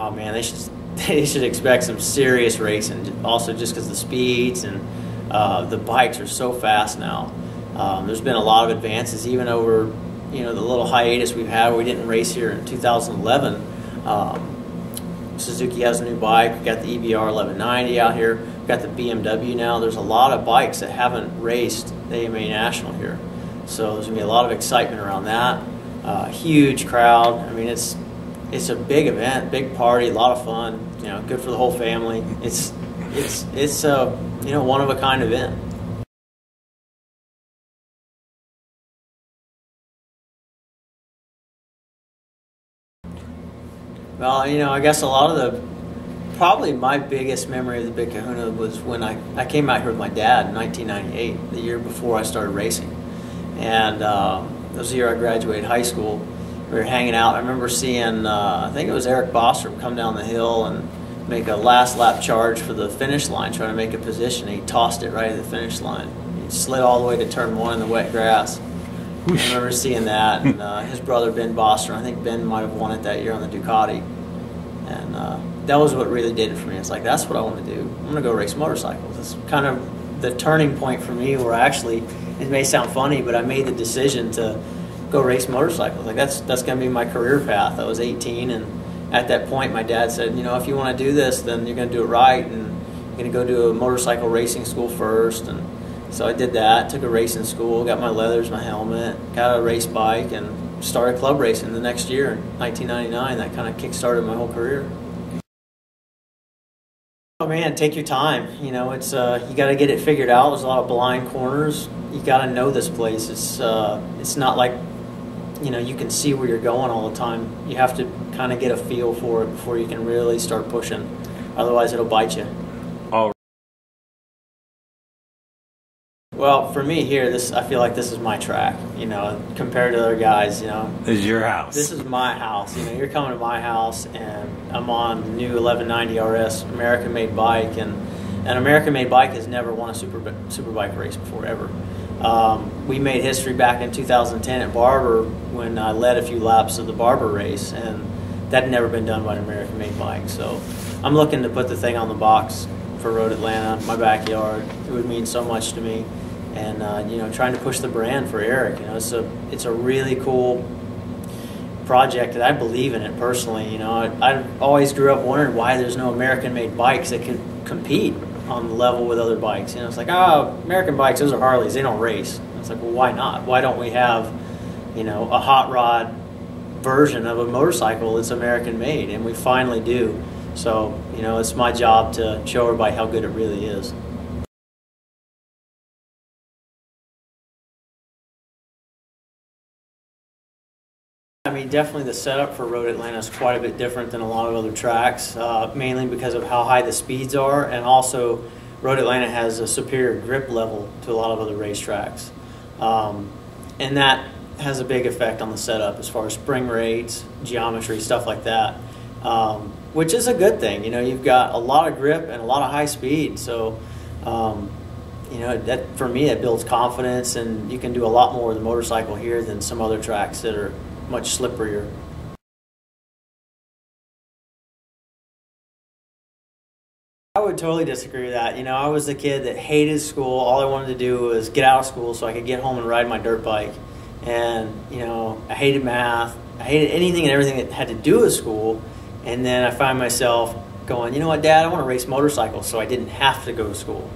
oh man, they should expect some serious racing. Also, just because the speeds and the bikes are so fast now. There's been a lot of advances, even over the little hiatus we've had where we didn't race here in 2011. Suzuki has a new bike. We got the EBR 1190 out here. We got the BMW now. There's a lot of bikes that haven't raced the AMA National here, so there's gonna be a lot of excitement around that. Huge crowd. I mean, it's a big event, big party, a lot of fun. Good for the whole family. It's a one of a kind event. Well, I guess a lot of probably my biggest memory of the Big Kahuna was when I came out here with my dad in 1998, the year before I started racing. And it was the year I graduated high school. We were hanging out. I remember seeing, I think it was Eric Bostrom come down the hill and make a last lap charge for the finish line, trying to make a position. He tossed it right at the finish line. He slid all the way to turn 1 in the wet grass. I remember seeing that, and his brother Ben Bostrom, I think Ben might have won it that year on the Ducati, and that was what really did it for me. It's like, that's what I want to do. I'm going to go race motorcycles. It's kind of the turning point for me where actually, it may sound funny, but I made the decision to go race motorcycles. Like that's going to be my career path. I was 18, and at that point my dad said, if you want to do this, then you're going to do it right, and you're going to go do a motorcycle racing school first. And so I did that, took a racing school, got my leathers, my helmet, got a race bike, and started club racing the next year in 1999. That kind of kick-started my whole career. Oh man, take your time. It's you got to get it figured out. There's a lot of blind corners. You got to know this place. It's not like you can see where you're going all the time. You have to kind of get a feel for it before you can really start pushing. Otherwise, it'll bite you. Oh. Well, for me here, I feel like this is my track, compared to other guys, This is your house. This is my house. You're coming to my house, and I'm on the new 1190 RS American-made bike, and an American-made bike has never won a superbike race before, ever. We made history back in 2010 at Barber when I led a few laps of the Barber race, and that had never been done by an American-made bike. So I'm looking to put the thing on the box for Road Atlanta, my backyard. It would mean so much to me. And trying to push the brand for Eric. It's a really cool project that I believe in it personally. I always grew up wondering why there's no American-made bikes that can compete on the level with other bikes. It's like, oh, American bikes, those are Harleys, they don't race. And it's like, well, why not? Why don't we have a hot rod version of a motorcycle that's American-made? And we finally do. So it's my job to show everybody how good it really is. I mean, definitely the setup for Road Atlanta is quite a bit different than a lot of other tracks, mainly because of how high the speeds are, and also Road Atlanta has a superior grip level to a lot of other racetracks. And that has a big effect on the setup as far as spring rates, geometry, stuff like that, which is a good thing. You've got a lot of grip and a lot of high speed, so that for me, it builds confidence, and you can do a lot more with the motorcycle here than some other tracks that are much slipperier. I would totally disagree with that. I was the kid that hated school. All I wanted to do was get out of school so I could get home and ride my dirt bike. And, I hated math. I hated anything and everything that had to do with school. And then I find myself going, you know what, Dad, I want to race motorcycles so I didn't have to go to school.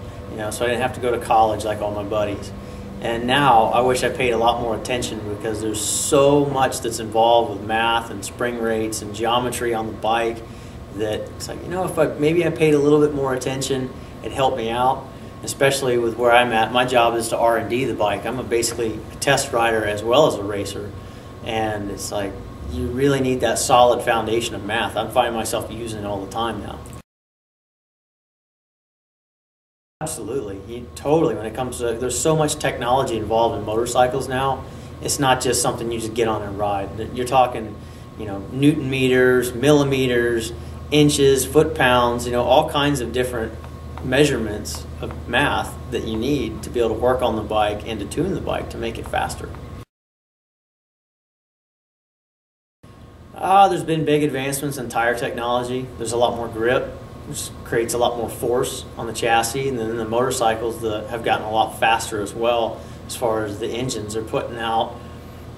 So I didn't have to go to college like all my buddies. And now I wish I paid a lot more attention, because there's so much that's involved with math and spring rates and geometry on the bike that it's like, if maybe I paid a little bit more attention, it'd help me out, especially with where I'm at. My job is to R&D the bike. I'm basically a test rider as well as a racer. And it's like, you really need that solid foundation of math. I'm finding myself using it all the time now. Absolutely, totally. When it comes to, there's so much technology involved in motorcycles now. It's not just something you just get on and ride. You're talking, Newton meters, millimeters, inches, foot pounds, all kinds of different measurements of math that you need to be able to work on the bike and to tune the bike to make it faster. There's been big advancements in tire technology. There's a lot more grip, which creates a lot more force on the chassis, and then the motorcycles have gotten a lot faster as well as far as the engines. They're putting out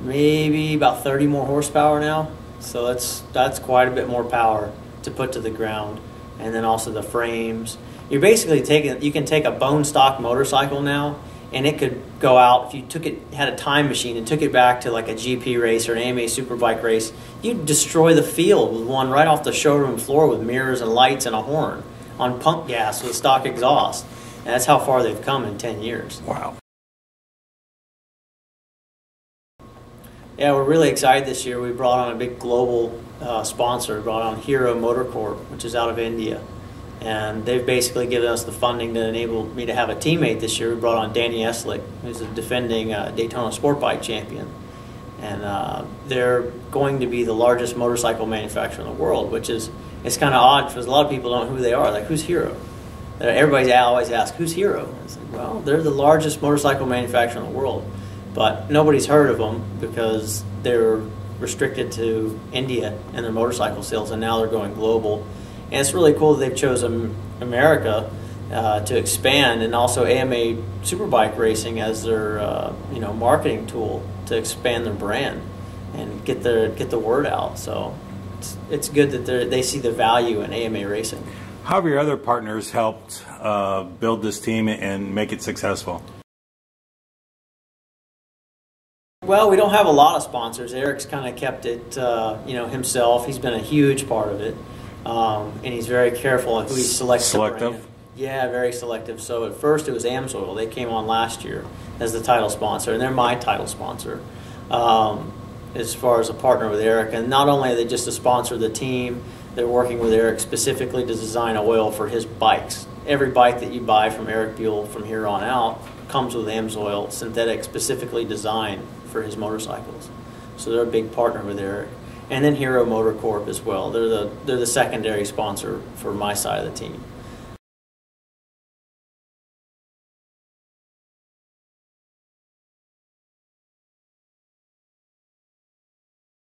maybe about 30 more horsepower now, so that's quite a bit more power to put to the ground. And then also the frames. You're basically you can take a bone stock motorcycle now, and it could go out, if you had a time machine and took it back to like a GP race or an AMA Superbike race, you'd destroy the field with one right off the showroom floor with mirrors and lights and a horn on pump gas with stock exhaust. And that's how far they've come in 10 years. Wow. Yeah, we're really excited this year. We brought on a big global sponsor. We brought on Hero Motocorp, which is out of India. And they've basically given us the funding to enable me to have a teammate this year. We brought on Danny Eslick, who's a defending Daytona Sport Bike champion. And they're going to be the largest motorcycle manufacturer in the world, which is, it's kind of odd because a lot of people don't know who they are. Like, who's Hero? Everybody always asks, who's Hero? I said, well, they're the largest motorcycle manufacturer in the world. But nobody's heard of them because they're restricted to India and their motorcycle sales, and now they're going global. And it's really cool that they've chosen America to expand, and also AMA Superbike racing as their marketing tool to expand their brand and get the word out. So it's good that they see the value in AMA racing. How have your other partners helped build this team and make it successful? Well, we don't have a lot of sponsors. Eric's kind of kept it himself. He's been a huge part of it. And he's very careful on who he selects. Selective? Yeah, very selective. So at first it was AMSOIL. They came on last year as the title sponsor, and they're my title sponsor as far as a partner with Eric. And not only are they just a sponsor of the team, they're working with Eric specifically to design oil for his bikes. Every bike that you buy from Eric Buell from here on out comes with AMSOIL synthetic specifically designed for his motorcycles. So they're a big partner with Eric. And then Hero Motocorp as well. They're the secondary sponsor for my side of the team.